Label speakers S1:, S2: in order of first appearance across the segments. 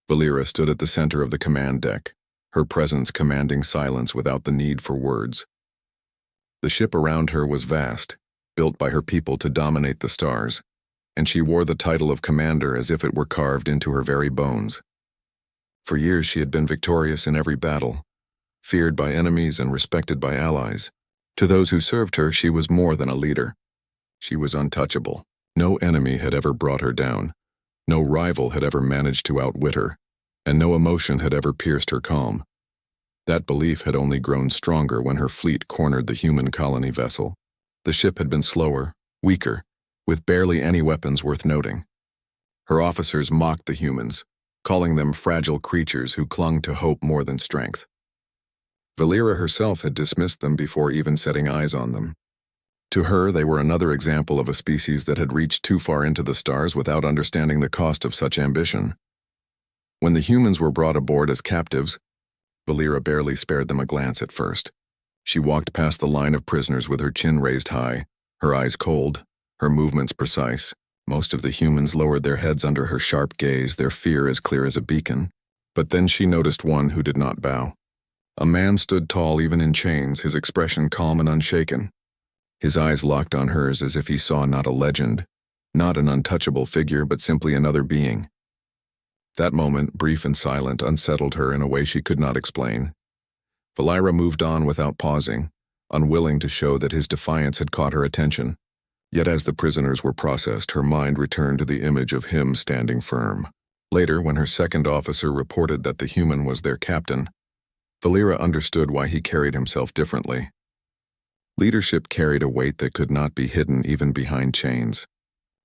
S1: Valera stood at the center of the command deck, her presence commanding silence without the need for words. The ship around her was vast, built by her people to dominate the stars, and she wore the title of commander as if it were carved into her very bones. For years she had been victorious in every battle, feared by enemies and respected by allies. To those who served her, she was more than a leader. She was untouchable. No enemy had ever brought her down. No rival had ever managed to outwit her, and no emotion had ever pierced her calm. That belief had only grown stronger when her fleet cornered the human colony vessel. The ship had been slower, weaker, with barely any weapons worth noting. Her officers mocked the humans, calling them fragile creatures who clung to hope more than strength. Valera herself had dismissed them before even setting eyes on them. To her, they were another example of a species that had reached too far into the stars without understanding the cost of such ambition. When the humans were brought aboard as captives, Valera barely spared them a glance at first. She walked past the line of prisoners with her chin raised high, her eyes cold, her movements precise. Most of the humans lowered their heads under her sharp gaze, their fear as clear as a beacon. But then she noticed one who did not bow. A man stood tall even in chains, his expression calm and unshaken. His eyes locked on hers as if he saw not a legend, not an untouchable figure, but simply another being. That moment, brief and silent, unsettled her in a way she could not explain. Valera moved on without pausing, unwilling to show that his defiance had caught her attention. Yet as the prisoners were processed, her mind returned to the image of him standing firm. Later, when her second officer reported that the human was their captain, Valera understood why he carried himself differently. Leadership carried a weight that could not be hidden even behind chains.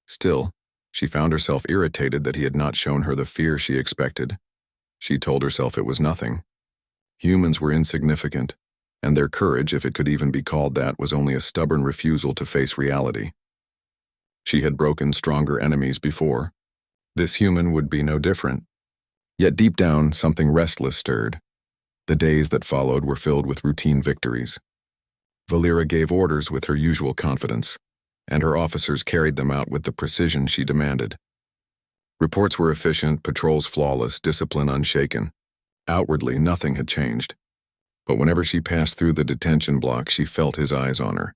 S1: Still, she found herself irritated that he had not shown her the fear she expected. She told herself it was nothing. Humans were insignificant, and their courage, if it could even be called that, was only a stubborn refusal to face reality. She had broken stronger enemies before. This human would be no different. Yet deep down, something restless stirred. The days that followed were filled with routine victories. Valera gave orders with her usual confidence, and her officers carried them out with the precision she demanded. Reports were efficient, patrols flawless, discipline unshaken. Outwardly, nothing had changed. But whenever she passed through the detention block, she felt his eyes on her.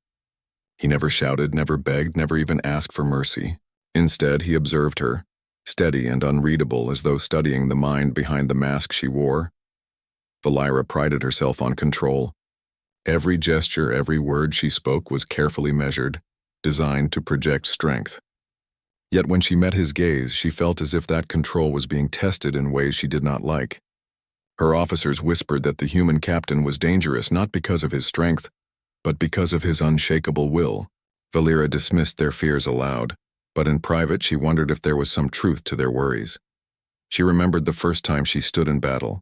S1: He never shouted, never begged, never even asked for mercy. Instead, he observed her, steady and unreadable, as though studying the mind behind the mask she wore. Valera prided herself on control. Every gesture, every word she spoke was carefully measured, designed to project strength. Yet when she met his gaze, she felt as if that control was being tested in ways she did not like. Her officers whispered that the human captain was dangerous not because of his strength, but because of his unshakable will. Valera dismissed their fears aloud, but in private she wondered if there was some truth to their worries. She remembered the first time she stood in battle,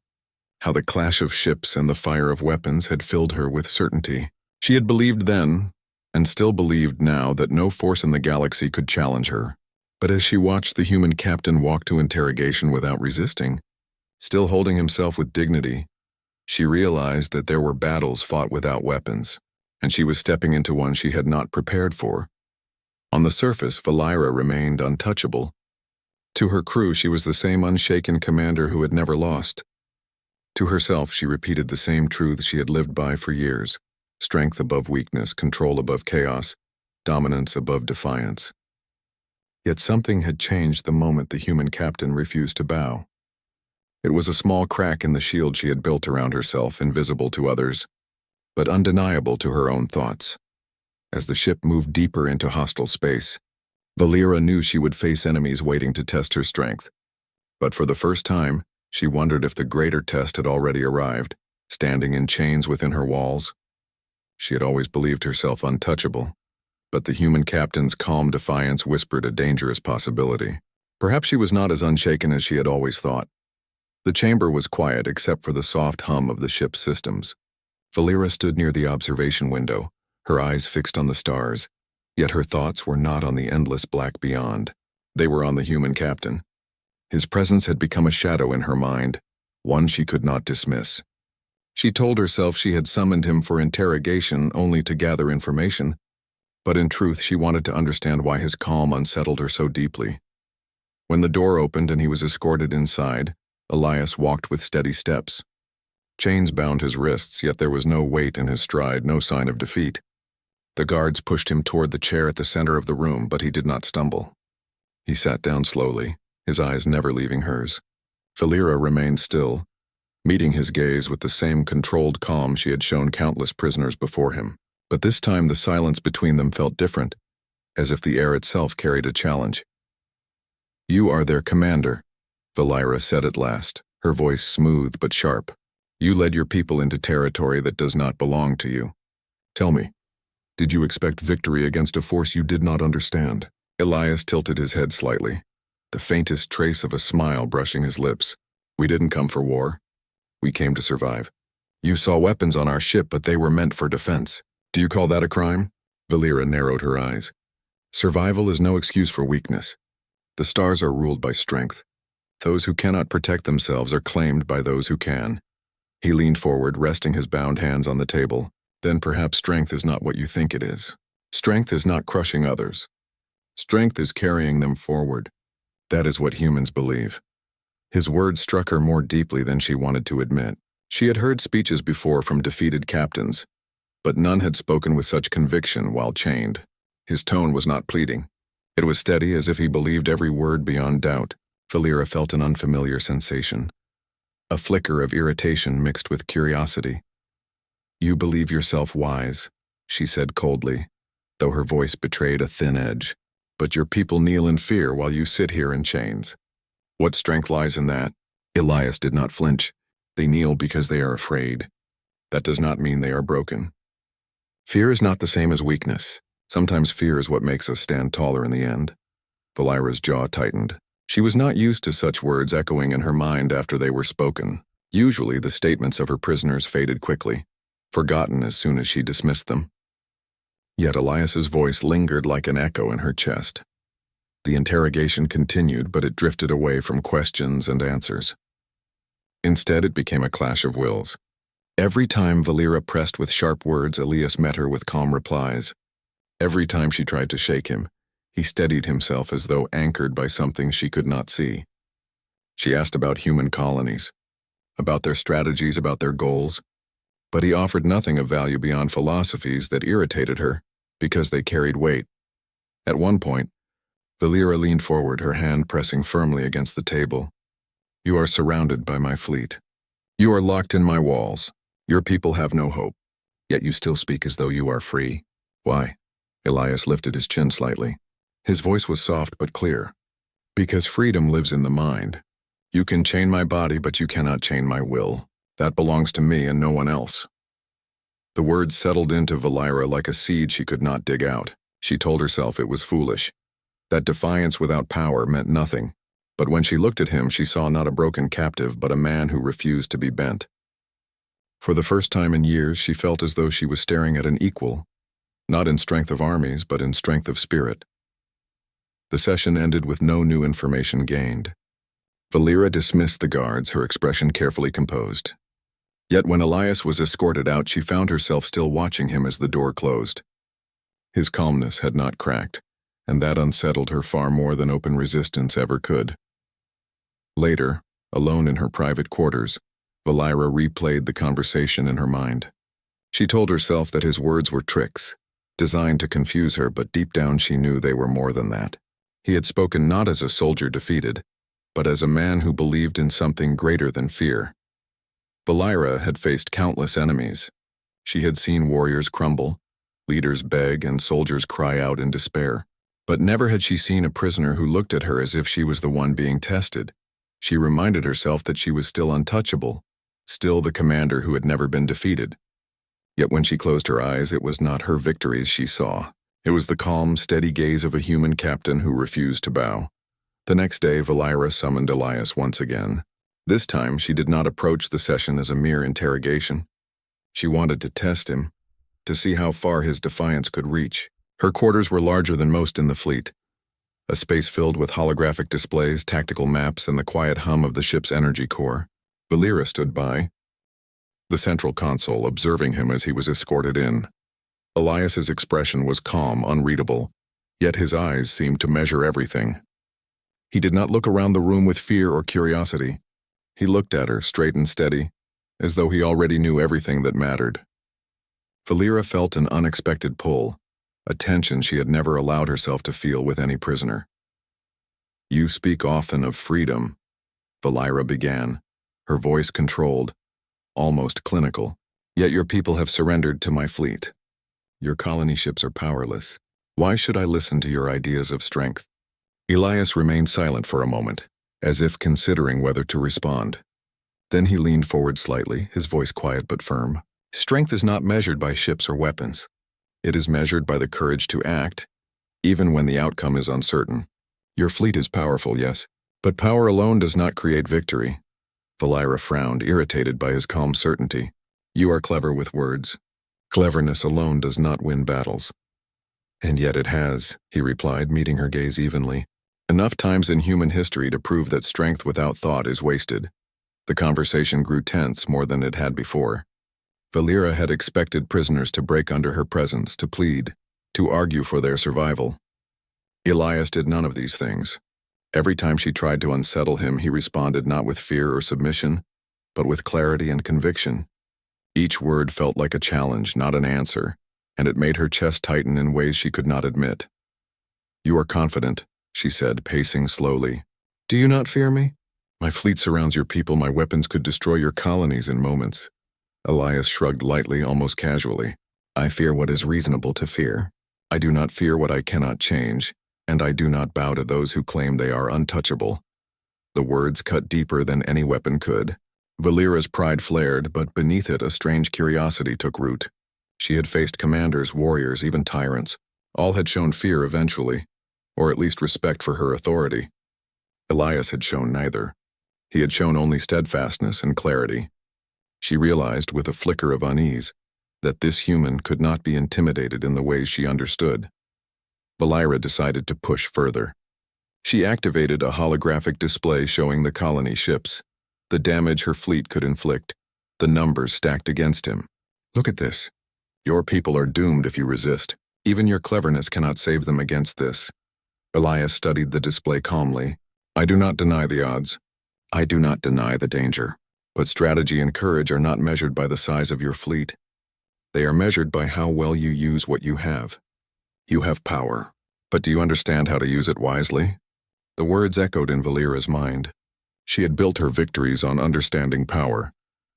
S1: how the clash of ships and the fire of weapons had filled her with certainty. She had believed then, and still believed now, that no force in the galaxy could challenge her. But as she watched the human captain walk to interrogation without resisting, still holding himself with dignity, she realized that there were battles fought without weapons, and she was stepping into one she had not prepared for. On the surface, Valera remained untouchable. To her crew, she was the same unshaken commander who had never lost. To herself, she repeated the same truths she had lived by for years: strength above weakness, control above chaos, dominance above defiance. Yet something had changed the moment the human captain refused to bow. It was a small crack in the shield she had built around herself, invisible to others, but undeniable to her own thoughts. As the ship moved deeper into hostile space, Valera knew she would face enemies waiting to test her strength. But for the first time, she wondered if the greater test had already arrived, standing in chains within her walls. She had always believed herself untouchable, but the human captain's calm defiance whispered a dangerous possibility. Perhaps she was not as unshaken as she had always thought. The chamber was quiet except for the soft hum of the ship's systems. Valera stood near the observation window, her eyes fixed on the stars, yet her thoughts were not on the endless black beyond. They were on the human captain. His presence had become a shadow in her mind, one she could not dismiss. She told herself she had summoned him for interrogation only to gather information, but in truth she wanted to understand why his calm unsettled her so deeply. When the door opened and he was escorted inside, Elias walked with steady steps. Chains bound his wrists, yet there was no weight in his stride, no sign of defeat. The guards pushed him toward the chair at the center of the room, but he did not stumble. He sat down slowly, his eyes never leaving hers. Valera remained still, meeting his gaze with the same controlled calm she had shown countless prisoners before him. But this time the silence between them felt different, as if the air itself carried a challenge. "You are their commander," Valera said at last, her voice smooth but sharp. "You led your people into territory that does not belong to you. Tell me, did you expect victory against a force you did not understand?" Elias tilted his head slightly, the faintest trace of a smile brushing his lips. "We didn't come for war. We came to survive. You saw weapons on our ship, but they were meant for defense. Do you call that a crime?" Valera narrowed her eyes. "Survival is no excuse for weakness. The stars are ruled by strength. Those who cannot protect themselves are claimed by those who can." He leaned forward, resting his bound hands on the table. "Then perhaps strength is not what you think it is. Strength is not crushing others. Strength is carrying them forward. That is what humans believe." His words struck her more deeply than she wanted to admit. She had heard speeches before from defeated captains, but none had spoken with such conviction while chained. His tone was not pleading. It was steady, as if he believed every word beyond doubt. Valera felt an unfamiliar sensation, a flicker of irritation mixed with curiosity. "You believe yourself wise," she said coldly, though her voice betrayed a thin edge. "But your people kneel in fear while you sit here in chains. What strength lies in that?" Elias did not flinch. "They kneel because they are afraid. That does not mean they are broken. Fear is not the same as weakness. Sometimes fear is what makes us stand taller in the end." Valera's jaw tightened. She was not used to such words echoing in her mind after they were spoken. Usually the statements of her prisoners faded quickly, forgotten as soon as she dismissed them. Yet Elias's voice lingered like an echo in her chest. The interrogation continued, but it drifted away from questions and answers. Instead, it became a clash of wills. Every time Valera pressed with sharp words, Elias met her with calm replies. Every time she tried to shake him, he steadied himself as though anchored by something she could not see. She asked about human colonies, about their strategies, about their goals, but he offered nothing of value beyond philosophies that irritated her because they carried weight. At one point, Valera leaned forward, her hand pressing firmly against the table. "You are surrounded by my fleet. You are locked in my walls. Your people have no hope, yet you still speak as though you are free. Why?" Elias lifted his chin slightly. His voice was soft but clear. "Because freedom lives in the mind. You can chain my body, but you cannot chain my will. That belongs to me and no one else." The words settled into Valera like a seed she could not dig out. She told herself it was foolish, that defiance without power meant nothing. But when she looked at him, she saw not a broken captive, but a man who refused to be bent. For the first time in years, she felt as though she was staring at an equal, not in strength of armies, but in strength of spirit. The session ended with no new information gained. Valera dismissed the guards, her expression carefully composed. Yet when Elias was escorted out, she found herself still watching him as the door closed. His calmness had not cracked, and that unsettled her far more than open resistance ever could. Later, alone in her private quarters, Valera replayed the conversation in her mind. She told herself that his words were tricks, designed to confuse her, but deep down she knew they were more than that. He had spoken not as a soldier defeated, but as a man who believed in something greater than fear. Valera had faced countless enemies. She had seen warriors crumble, leaders beg, and soldiers cry out in despair. But never had she seen a prisoner who looked at her as if she was the one being tested. She reminded herself that she was still untouchable, still the commander who had never been defeated. Yet when she closed her eyes, it was not her victories she saw. It was the calm, steady gaze of a human captain who refused to bow. The next day, Valera summoned Elias once again. This time, she did not approach the session as a mere interrogation. She wanted to test him, to see how far his defiance could reach. Her quarters were larger than most in the fleet, a space filled with holographic displays, tactical maps, and the quiet hum of the ship's energy core. Valera stood by the central console, observing him as he was escorted in. Elias's expression was calm, unreadable, yet his eyes seemed to measure everything. He did not look around the room with fear or curiosity. He looked at her, straight and steady, as though he already knew everything that mattered. Valeera felt an unexpected pull, a tension she had never allowed herself to feel with any prisoner. "You speak often of freedom," Valeera began, her voice controlled, almost clinical. "Yet your people have surrendered to my fleet. Your colony ships are powerless. Why should I listen to your ideas of strength?" Elias remained silent for a moment, as if considering whether to respond. Then he leaned forward slightly, his voice quiet but firm. "Strength is not measured by ships or weapons. It is measured by the courage to act, even when the outcome is uncertain. Your fleet is powerful, yes, but power alone does not create victory." Valeera frowned, irritated by his calm certainty. "You are clever with words. Cleverness alone does not win battles." "And yet it has," he replied, meeting her gaze evenly. "Enough times in human history to prove that strength without thought is wasted." The conversation grew tense more than it had before. Valeera had expected prisoners to break under her presence, to plead, to argue for their survival. Elias did none of these things. Every time she tried to unsettle him, he responded not with fear or submission, but with clarity and conviction. Each word felt like a challenge, not an answer, and it made her chest tighten in ways she could not admit. "You are confident," she said, pacing slowly. "Do you not fear me? My fleet surrounds your people. My weapons could destroy your colonies in moments." Elias shrugged lightly, almost casually. "I fear what is reasonable to fear. I do not fear what I cannot change, and I do not bow to those who claim they are untouchable." The words cut deeper than any weapon could. Valeera's pride flared, but beneath it a strange curiosity took root. She had faced commanders, warriors, even tyrants. All had shown fear eventually, or at least respect for her authority. Elias had shown neither. He had shown only steadfastness and clarity. She realized, with a flicker of unease, that this human could not be intimidated in the ways she understood. Valeera decided to push further. She activated a holographic display showing the colony ships, the damage her fleet could inflict, the numbers stacked against him. "Look at this. Your people are doomed if you resist. Even your cleverness cannot save them against this." Elias studied the display calmly. "I do not deny the odds. I do not deny the danger. But strategy and courage are not measured by the size of your fleet. They are measured by how well you use what you have. You have power, but do you understand how to use it wisely?" The words echoed in Valeera's mind. She had built her victories on understanding power,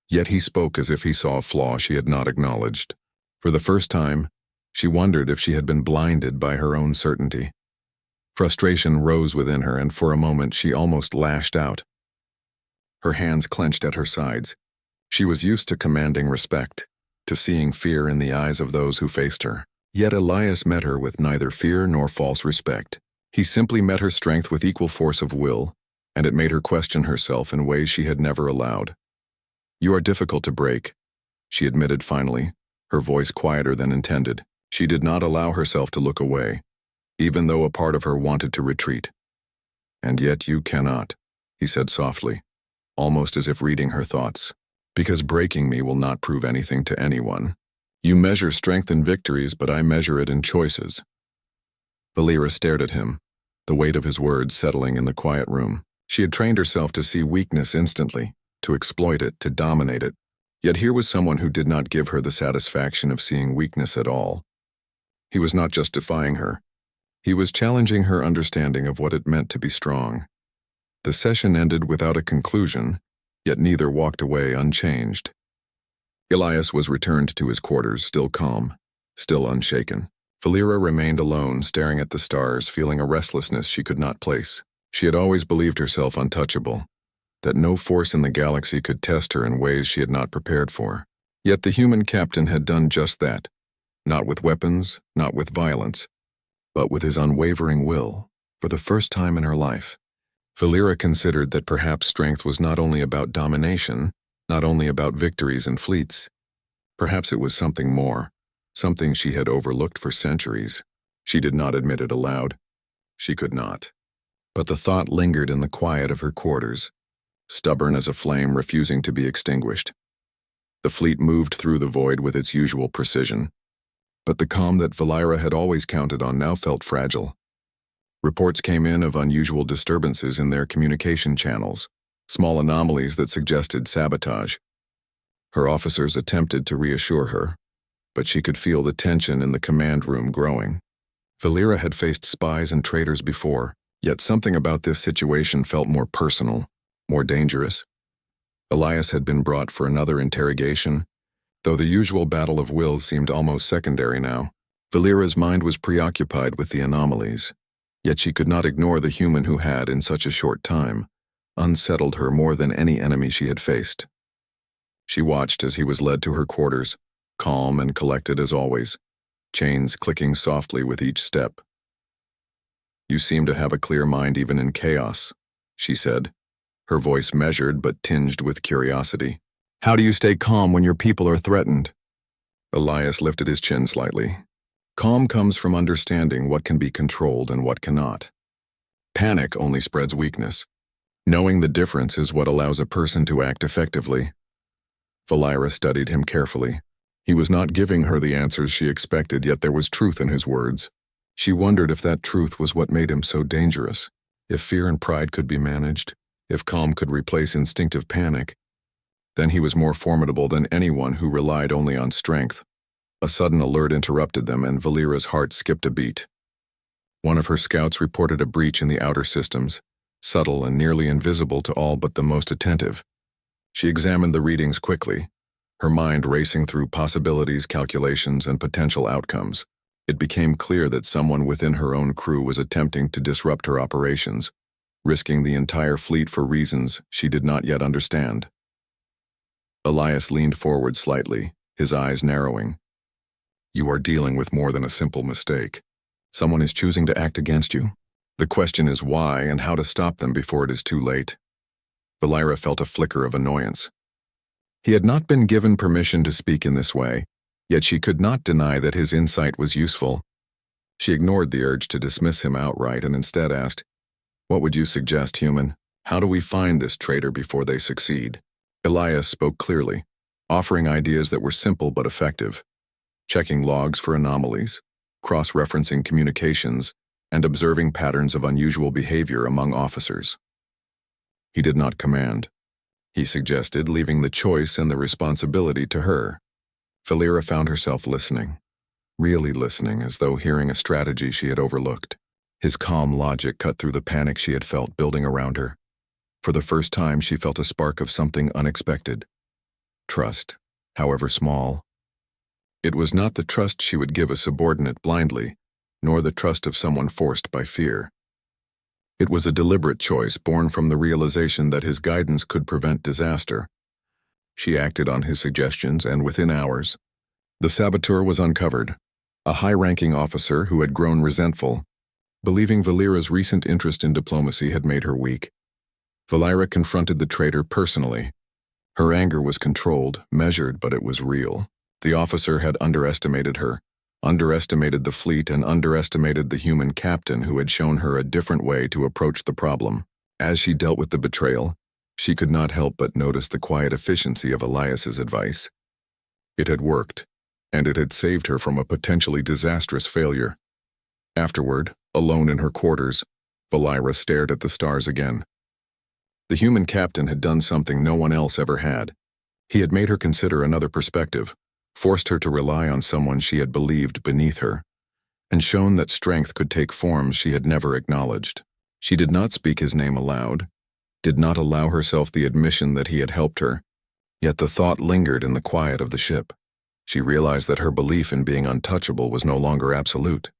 S1: yet he spoke as if he saw a flaw she had not acknowledged. For the first time, she wondered if she had been blinded by her own certainty. Frustration rose within her, and for a moment she almost lashed out. Her hands clenched at her sides. She was used to commanding respect, to seeing fear in the eyes of those who faced her. Yet Elias met her with neither fear nor false respect. He simply met her strength with equal force of will, and it made her question herself in ways she had never allowed. "You are difficult to break," she admitted finally, her voice quieter than intended. She did not allow herself to look away, even though a part of her wanted to retreat. "And yet you cannot," he said softly, almost as if reading her thoughts, "because breaking me will not prove anything to anyone. You measure strength in victories, but I measure it in choices." Valeera stared at him, the weight of his words settling in the quiet room. She had trained herself to see weakness instantly, to exploit it, to dominate it. Yet here was someone who did not give her the satisfaction of seeing weakness at all. He was not just defying her. He was challenging her understanding of what it meant to be strong. The session ended without a conclusion, yet neither walked away unchanged. Elias was returned to his quarters, still calm, still unshaken. Valeera remained alone, staring at the stars, feeling a restlessness she could not place. She had always believed herself untouchable, that no force in the galaxy could test her in ways she had not prepared for. Yet the human captain had done just that, not with weapons, not with violence, but with his unwavering will, for the first time in her life. Valeera considered that perhaps strength was not only about domination, not only about victories and fleets. Perhaps it was something more, something she had overlooked for centuries. She did not admit it aloud. She could not. But the thought lingered in the quiet of her quarters, stubborn as a flame refusing to be extinguished. The fleet moved through the void with its usual precision, but the calm that Valeera had always counted on now felt fragile. Reports came in of unusual disturbances in their communication channels, small anomalies that suggested sabotage. Her officers attempted to reassure her, but she could feel the tension in the command room growing. Valera had faced spies and traitors before, yet something about this situation felt more personal, more dangerous. Elias had been brought for another interrogation, though the usual battle of wills seemed almost secondary now. Valera's mind was preoccupied with the anomalies, yet she could not ignore the human who had, in such a short time, unsettled her more than any enemy she had faced. She watched as he was led to her quarters, calm and collected as always, chains clicking softly with each step. "You seem to have a clear mind even in chaos," she said, her voice measured but tinged with curiosity. "How do you stay calm when your people are threatened?" Elias lifted his chin slightly. "Calm comes from understanding what can be controlled and what cannot. Panic only spreads weakness. Knowing the difference is what allows a person to act effectively." Valera studied him carefully. He was not giving her the answers she expected, yet there was truth in his words. She wondered if that truth was what made him so dangerous, if fear and pride could be managed, if calm could replace instinctive panic. Then he was more formidable than anyone who relied only on strength. A sudden alert interrupted them, and Valera's heart skipped a beat. One of her scouts reported a breach in the outer systems, subtle and nearly invisible to all but the most attentive. She examined the readings quickly, her mind racing through possibilities, calculations, and potential outcomes. It became clear that someone within her own crew was attempting to disrupt her operations, risking the entire fleet for reasons she did not yet understand. Elias leaned forward slightly, his eyes narrowing. "You are dealing with more than a simple mistake. Someone is choosing to act against you. The question is why and how to stop them before it is too late." Valera felt a flicker of annoyance. He had not been given permission to speak in this way, yet she could not deny that his insight was useful. She ignored the urge to dismiss him outright and instead asked, "What would you suggest, human? How do we find this traitor before they succeed?" Elias spoke clearly, offering ideas that were simple but effective. Checking logs for anomalies, cross-referencing communications, and observing patterns of unusual behavior among officers. He did not command. He suggested, leaving the choice and the responsibility to her. Valera found herself listening, really listening, as though hearing a strategy she had overlooked. His calm logic cut through the panic she had felt building around her. For the first time, she felt a spark of something unexpected. Trust, however small. It was not the trust she would give a subordinate blindly, nor the trust of someone forced by fear. It was a deliberate choice born from the realization that his guidance could prevent disaster. She acted on his suggestions, and within hours, the saboteur was uncovered, a high-ranking officer who had grown resentful, believing Valera's recent interest in diplomacy had made her weak. Valera confronted the traitor personally. Her anger was controlled, measured, but it was real. The officer had underestimated her, underestimated the fleet, and underestimated the human captain who had shown her a different way to approach the problem. As she dealt with the betrayal, she could not help but notice the quiet efficiency of Elias's advice. It had worked, and it had saved her from a potentially disastrous failure. Afterward, alone in her quarters, Valera stared at the stars again. The human captain had done something no one else ever had. He had made her consider another perspective, forced her to rely on someone she had believed beneath her, and shown that strength could take forms she had never acknowledged. She did not speak his name aloud, did not allow herself the admission that he had helped her, yet the thought lingered in the quiet of the ship. She realized that her belief in being untouchable was no longer absolute.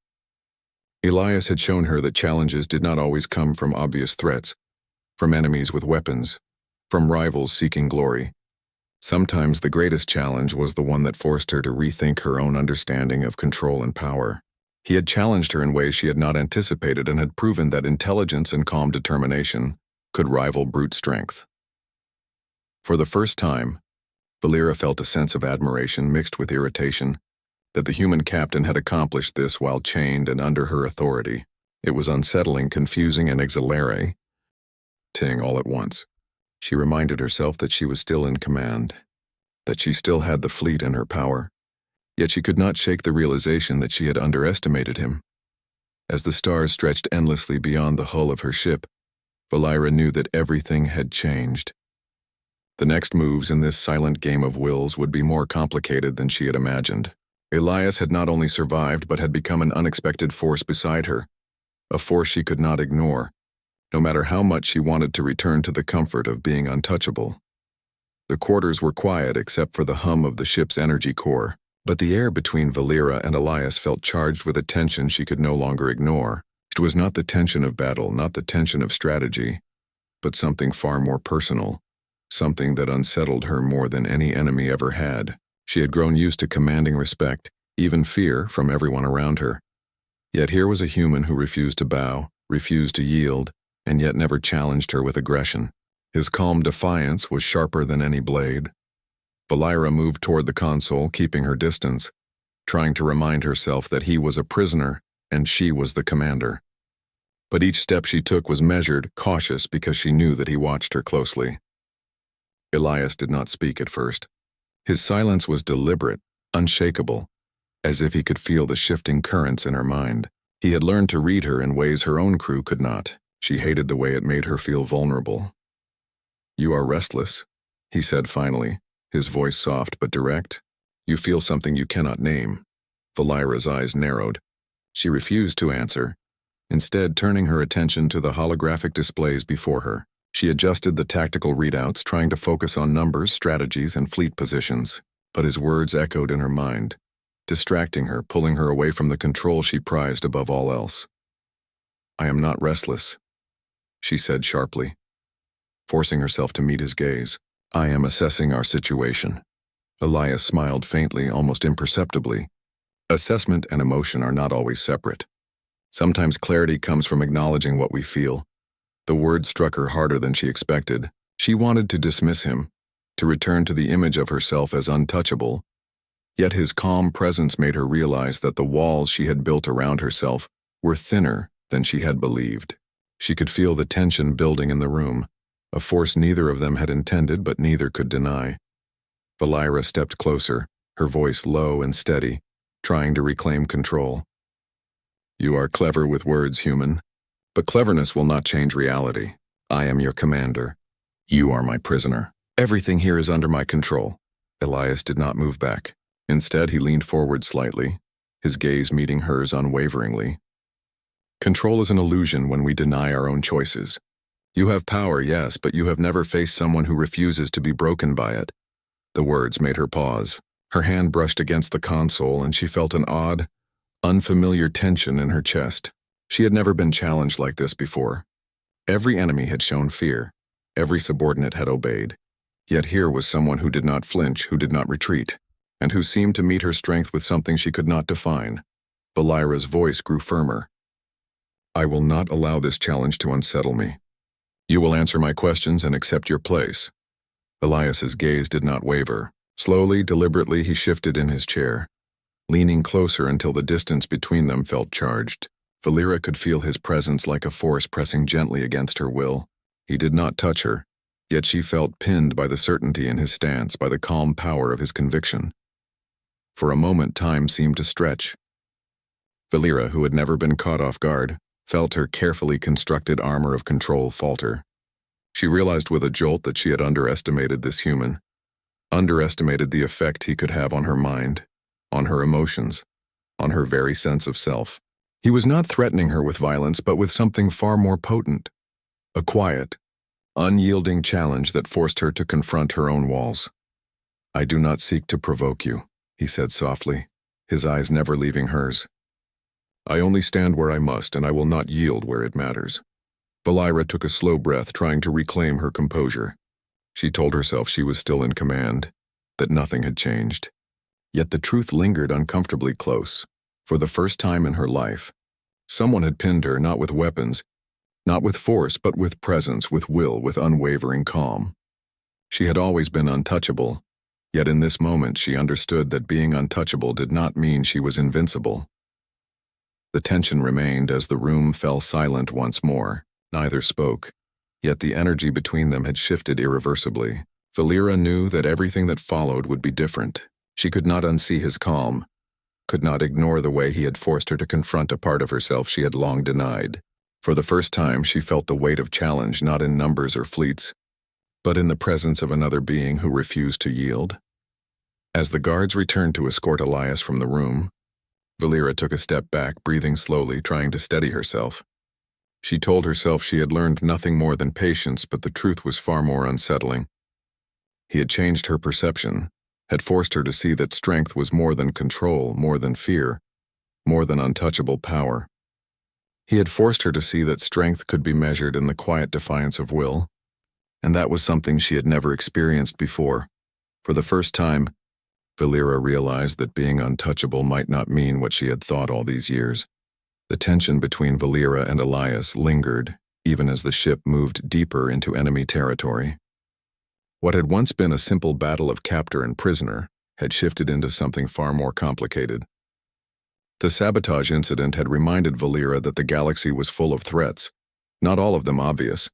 S1: Elias had shown her that challenges did not always come from obvious threats, from enemies with weapons, from rivals seeking glory. Sometimes the greatest challenge was the one that forced her to rethink her own understanding of control and power. He had challenged her in ways she had not anticipated and had proven that intelligence and calm determination could rival brute strength. For the first time, Valera felt a sense of admiration mixed with irritation that the human captain had accomplished this while chained and under her authority. It was unsettling, confusing, and exhilarating all at once. She reminded herself that she was still in command, that she still had the fleet in her power, yet she could not shake the realization that she had underestimated him. As the stars stretched endlessly beyond the hull of her ship, Valira knew that everything had changed. The next moves in this silent game of wills would be more complicated than she had imagined. Elias had not only survived but had become an unexpected force beside her, a force she could not ignore, no matter how much she wanted to return to the comfort of being untouchable. The quarters were quiet except for the hum of the ship's energy core, but the air between Valira and Elias felt charged with a tension she could no longer ignore. It was not the tension of battle, not the tension of strategy, but something far more personal, something that unsettled her more than any enemy ever had. She had grown used to commanding respect, even fear, from everyone around her. Yet here was a human who refused to bow, refused to yield, and yet never challenged her with aggression. His calm defiance was sharper than any blade. Valira moved toward the console, keeping her distance, trying to remind herself that he was a prisoner and she was the commander. But each step she took was measured, cautious, because she knew that he watched her closely. Elias did not speak at first. His silence was deliberate, unshakable, as if he could feel the shifting currents in her mind. He had learned to read her in ways her own crew could not. She hated the way it made her feel vulnerable. "You are restless," he said finally, his voice soft but direct. "You feel something you cannot name." Valira's eyes narrowed. She refused to answer, instead turning her attention to the holographic displays before her. She adjusted the tactical readouts, trying to focus on numbers, strategies, and fleet positions. But his words echoed in her mind, distracting her, pulling her away from the control she prized above all else. "I am not restless," she said sharply, forcing herself to meet his gaze. "I am assessing our situation." Elias smiled faintly, almost imperceptibly. Assessment and emotion are not always separate. Sometimes clarity comes from acknowledging what we feel. The word struck her harder than she expected. She wanted to dismiss him, to return to the image of herself as untouchable. Yet his calm presence made her realize that the walls she had built around herself were thinner than she had believed. She could feel the tension building in the room, a force neither of them had intended but neither could deny. Valira stepped closer, her voice low and steady, trying to reclaim control. "You are clever with words, human, but cleverness will not change reality. I am your commander. You are my prisoner. Everything here is under my control." Elias did not move back. Instead, he leaned forward slightly, his gaze meeting hers unwaveringly. "Control is an illusion when we deny our own choices. You have power, yes, but you have never faced someone who refuses to be broken by it." The words made her pause. Her hand brushed against the console, and she felt an odd, unfamiliar tension in her chest. She had never been challenged like this before. Every enemy had shown fear. Every subordinate had obeyed. Yet here was someone who did not flinch, who did not retreat, and who seemed to meet her strength with something she could not define. Valira's voice grew firmer. "I will not allow this challenge to unsettle me. You will answer my questions and accept your place." Elias's gaze did not waver. Slowly, deliberately, he shifted in his chair, leaning closer until the distance between them felt charged. Valira could feel his presence like a force pressing gently against her will. He did not touch her, yet she felt pinned by the certainty in his stance, by the calm power of his conviction. For a moment, time seemed to stretch. Valira, who had never been caught off guard, felt her carefully constructed armor of control falter. She realized with a jolt that she had underestimated this human, underestimated the effect he could have on her mind, on her emotions, on her very sense of self. He was not threatening her with violence, but with something far more potent, a quiet, unyielding challenge that forced her to confront her own walls. "I do not seek to provoke you," he said softly, his eyes never leaving hers. "I only stand where I must, and I will not yield where it matters." Valira took a slow breath, trying to reclaim her composure. She told herself she was still in command, that nothing had changed. Yet the truth lingered uncomfortably close. For the first time in her life, someone had pinned her, not with weapons, not with force, but with presence, with will, with unwavering calm. She had always been untouchable, yet in this moment she understood that being untouchable did not mean she was invincible. The tension remained as the room fell silent once more. Neither spoke, yet the energy between them had shifted irreversibly. Valira knew that everything that followed would be different. She could not unsee his calm, could not ignore the way he had forced her to confront a part of herself she had long denied. For the first time, she felt the weight of challenge not in numbers or fleets, but in the presence of another being who refused to yield. As the guards returned to escort Elias from the room, Valera took a step back, breathing slowly, trying to steady herself. She told herself she had learned nothing more than patience, but the truth was far more unsettling. He had changed her perception, had forced her to see that strength was more than control, more than fear, more than untouchable power. He had forced her to see that strength could be measured in the quiet defiance of will, and that was something she had never experienced before. For the first time, Valera realized that being untouchable might not mean what she had thought all these years. The tension between Valera and Elias lingered, even as the ship moved deeper into enemy territory. What had once been a simple battle of captor and prisoner had shifted into something far more complicated. The sabotage incident had reminded Valera that the galaxy was full of threats, not all of them obvious,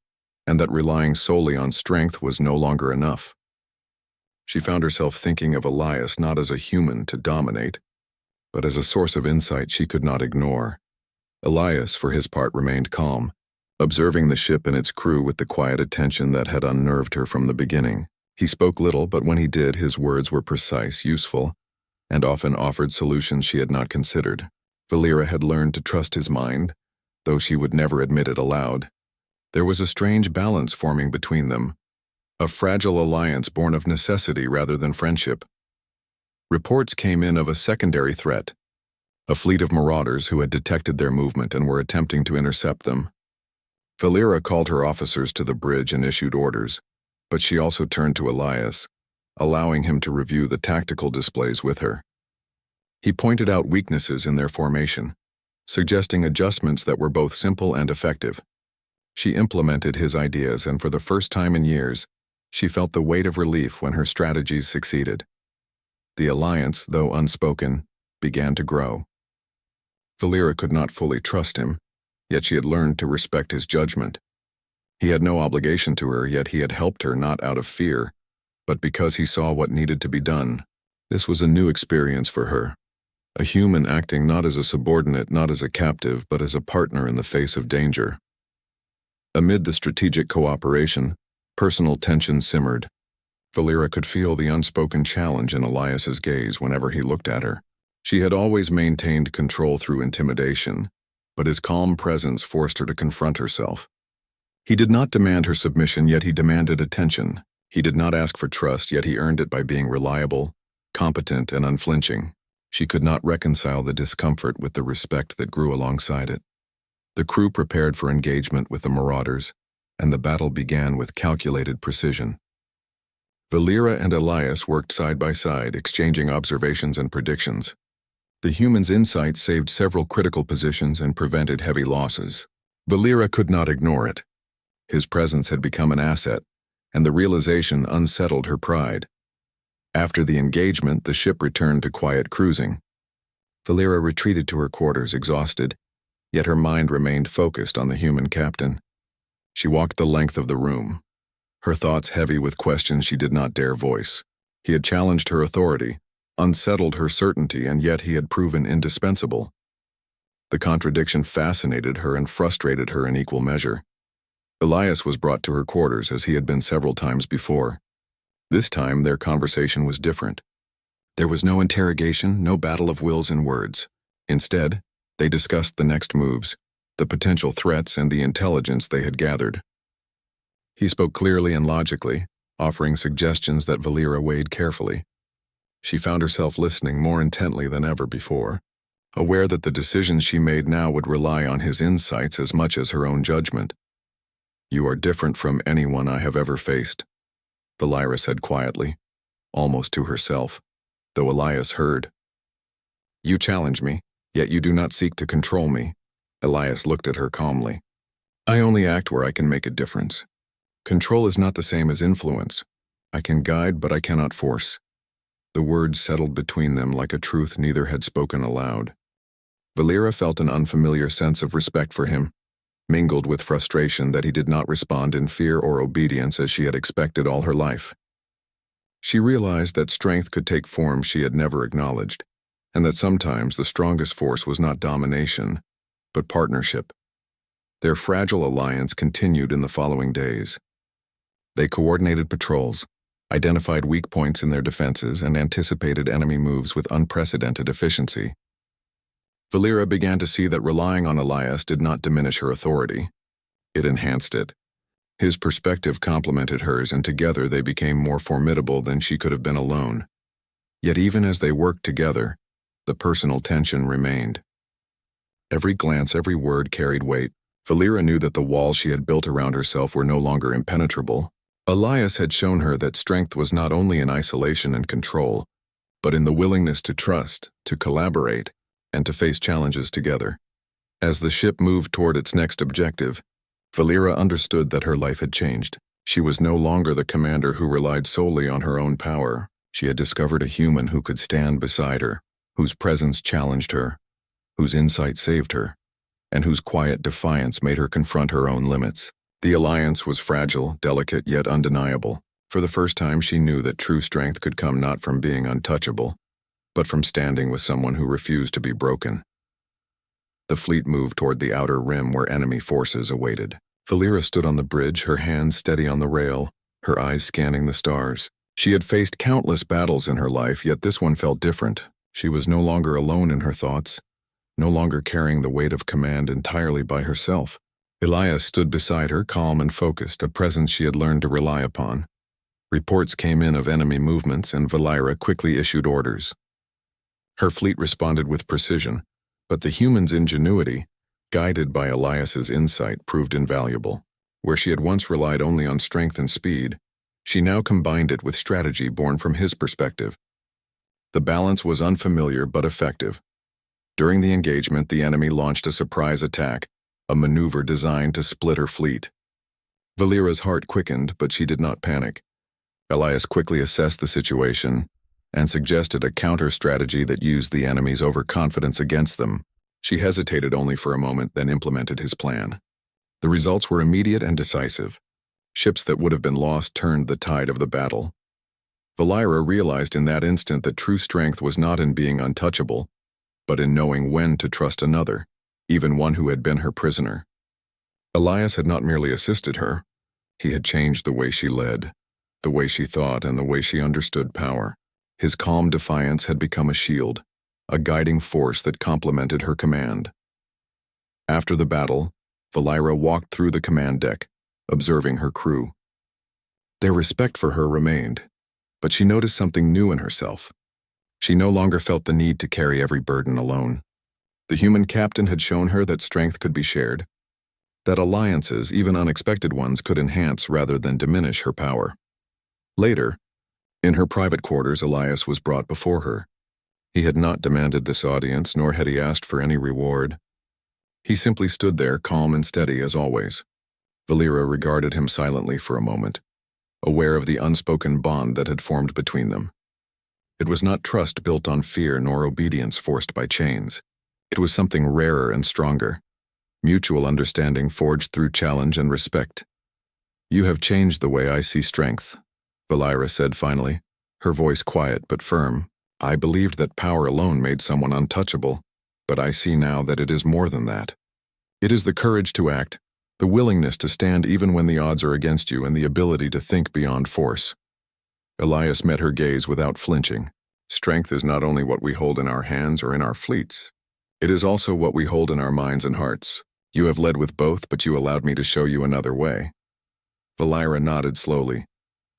S1: and that relying solely on strength was no longer enough. She found herself thinking of Elias not as a human to dominate, but as a source of insight she could not ignore. Elias, for his part, remained calm, observing the ship and its crew with the quiet attention that had unnerved her from the beginning. He spoke little, but when he did, his words were precise, useful, and often offered solutions she had not considered. Valera had learned to trust his mind, though she would never admit it aloud. There was a strange balance forming between them, a fragile alliance born of necessity rather than friendship. Reports came in of a secondary threat, a fleet of marauders who had detected their movement and were attempting to intercept them. Valera called her officers to the bridge and issued orders, but she also turned to Elias, allowing him to review the tactical displays with her. He pointed out weaknesses in their formation, suggesting adjustments that were both simple and effective. She implemented his ideas, and for the first time in years, she felt the weight of relief when her strategies succeeded. The alliance, though unspoken, began to grow. Valera could not fully trust him, yet she had learned to respect his judgment. He had no obligation to her, yet he had helped her not out of fear, but because he saw what needed to be done. This was a new experience for her, a human acting not as a subordinate, not as a captive, but as a partner in the face of danger. Amid the strategic cooperation, personal tension simmered. Valera could feel the unspoken challenge in Elias's gaze whenever he looked at her. She had always maintained control through intimidation, but his calm presence forced her to confront herself. He did not demand her submission, yet he demanded attention. He did not ask for trust, yet he earned it by being reliable, competent, and unflinching. She could not reconcile the discomfort with the respect that grew alongside it. The crew prepared for engagement with the marauders, and the battle began with calculated precision. Valera and Elias worked side by side, exchanging observations and predictions. The human's insights saved several critical positions and prevented heavy losses. Valera could not ignore it. His presence had become an asset, and the realization unsettled her pride. After the engagement, the ship returned to quiet cruising. Valera retreated to her quarters, exhausted, yet her mind remained focused on the human captain. She walked the length of the room, her thoughts heavy with questions she did not dare voice. He had challenged her authority, unsettled her certainty, and yet he had proven indispensable. The contradiction fascinated her and frustrated her in equal measure. Elias was brought to her quarters as he had been several times before. This time their conversation was different. There was no interrogation, no battle of wills and words. Instead, they discussed the next moves, the potential threats, and the intelligence they had gathered. He spoke clearly and logically, offering suggestions that Valera weighed carefully. She found herself listening more intently than ever before, aware that the decisions she made now would rely on his insights as much as her own judgment. "You are different from anyone I have ever faced," Valera said quietly, almost to herself, though Elias heard. "You challenge me, yet you do not seek to control me." Elias looked at her calmly. "I only act where I can make a difference. Control is not the same as influence. I can guide, but I cannot force." The words settled between them like a truth neither had spoken aloud. Valera felt an unfamiliar sense of respect for him, mingled with frustration that he did not respond in fear or obedience as she had expected all her life. She realized that strength could take forms she had never acknowledged, and that sometimes the strongest force was not domination, but partnership. Their fragile alliance continued in the following days. They coordinated patrols, identified weak points in their defenses, and anticipated enemy moves with unprecedented efficiency. Valera began to see that relying on Elias did not diminish her authority. It enhanced it. His perspective complemented hers, and together they became more formidable than she could have been alone. Yet even as they worked together, the personal tension remained. Every glance, every word carried weight. Valera knew that the walls she had built around herself were no longer impenetrable. Elias had shown her that strength was not only in isolation and control, but in the willingness to trust, to collaborate, and to face challenges together. As the ship moved toward its next objective, Valera understood that her life had changed. She was no longer the commander who relied solely on her own power. She had discovered a human who could stand beside her, whose presence challenged her, whose insight saved her, and whose quiet defiance made her confront her own limits. The alliance was fragile, delicate, yet undeniable. For the first time, she knew that true strength could come not from being untouchable, but from standing with someone who refused to be broken. The fleet moved toward the outer rim where enemy forces awaited. Valera stood on the bridge, her hands steady on the rail, her eyes scanning the stars. She had faced countless battles in her life, yet this one felt different. She was no longer alone in her thoughts, no longer carrying the weight of command entirely by herself. Elias stood beside her, calm and focused, a presence she had learned to rely upon. Reports came in of enemy movements, and Valera quickly issued orders. Her fleet responded with precision, but the human's ingenuity, guided by Elias's insight, proved invaluable. Where she had once relied only on strength and speed, she now combined it with strategy born from his perspective. The balance was unfamiliar but effective. During the engagement, the enemy launched a surprise attack, a maneuver designed to split her fleet. Valera's heart quickened, but she did not panic. Elias quickly assessed the situation and suggested a counter-strategy that used the enemy's overconfidence against them. She hesitated only for a moment, then implemented his plan. The results were immediate and decisive. Ships that would have been lost turned the tide of the battle. Valera realized in that instant that true strength was not in being untouchable, but in knowing when to trust another, even one who had been her prisoner. Elias had not merely assisted her, he had changed the way she led, the way she thought, and the way she understood power. His calm defiance had become a shield, a guiding force that complemented her command. After the battle, Valera walked through the command deck, observing her crew. Their respect for her remained, but she noticed something new in herself. She no longer felt the need to carry every burden alone. The human captain had shown her that strength could be shared, that alliances, even unexpected ones, could enhance rather than diminish her power. Later, in her private quarters, Elias was brought before her. He had not demanded this audience, nor had he asked for any reward. He simply stood there, calm and steady as always. Valera regarded him silently for a moment, aware of the unspoken bond that had formed between them. It was not trust built on fear, nor obedience forced by chains. It was something rarer and stronger, mutual understanding forged through challenge and respect. "You have changed the way I see strength," Valera said finally, her voice quiet but firm. "I believed that power alone made someone untouchable, but I see now that it is more than that. It is the courage to act, the willingness to stand even when the odds are against you, and the ability to think beyond force." Elias met her gaze without flinching. "Strength is not only what we hold in our hands or in our fleets. It is also what we hold in our minds and hearts. You have led with both, but you allowed me to show you another way." Valera nodded slowly,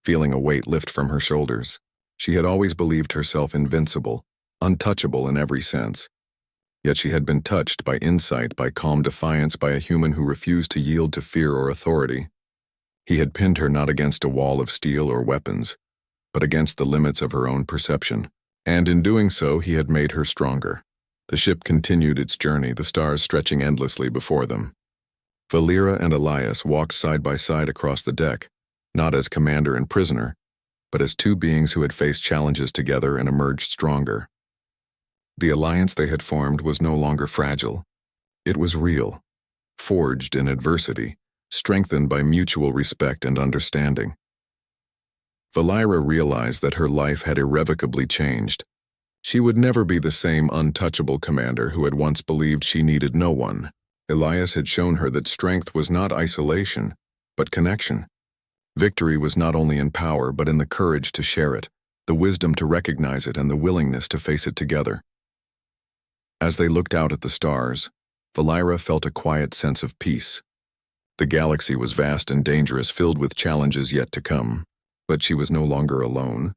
S1: feeling a weight lift from her shoulders. She had always believed herself invincible, untouchable in every sense. Yet she had been touched by insight, by calm defiance, by a human who refused to yield to fear or authority. He had pinned her not against a wall of steel or weapons, but against the limits of her own perception. And in doing so, he had made her stronger. The ship continued its journey, the stars stretching endlessly before them. Valera and Elias walked side by side across the deck, not as commander and prisoner, but as two beings who had faced challenges together and emerged stronger. The alliance they had formed was no longer fragile. It was real, forged in adversity, strengthened by mutual respect and understanding. Valera realized that her life had irrevocably changed. She would never be the same untouchable commander who had once believed she needed no one. Elias had shown her that strength was not isolation, but connection. Victory was not only in power, but in the courage to share it, the wisdom to recognize it, and the willingness to face it together. As they looked out at the stars, Valira felt a quiet sense of peace. The galaxy was vast and dangerous, filled with challenges yet to come, but she was no longer alone.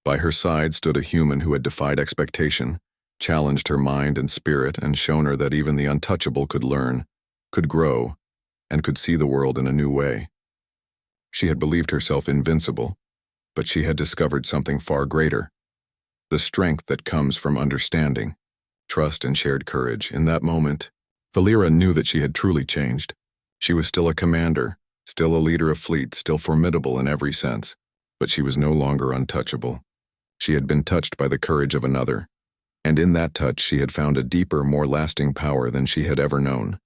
S1: By her side stood a human who had defied expectation, challenged her mind and spirit, and shown her that even the untouchable could learn, could grow, and could see the world in a new way. She had believed herself invincible, but she had discovered something far greater: the strength that comes from understanding, trust, and shared courage. In that moment, Valira knew that she had truly changed. She was still a commander, still a leader of fleets, still formidable in every sense, but she was no longer untouchable. She had been touched by the courage of another, and in that touch she had found a deeper, more lasting power than she had ever known.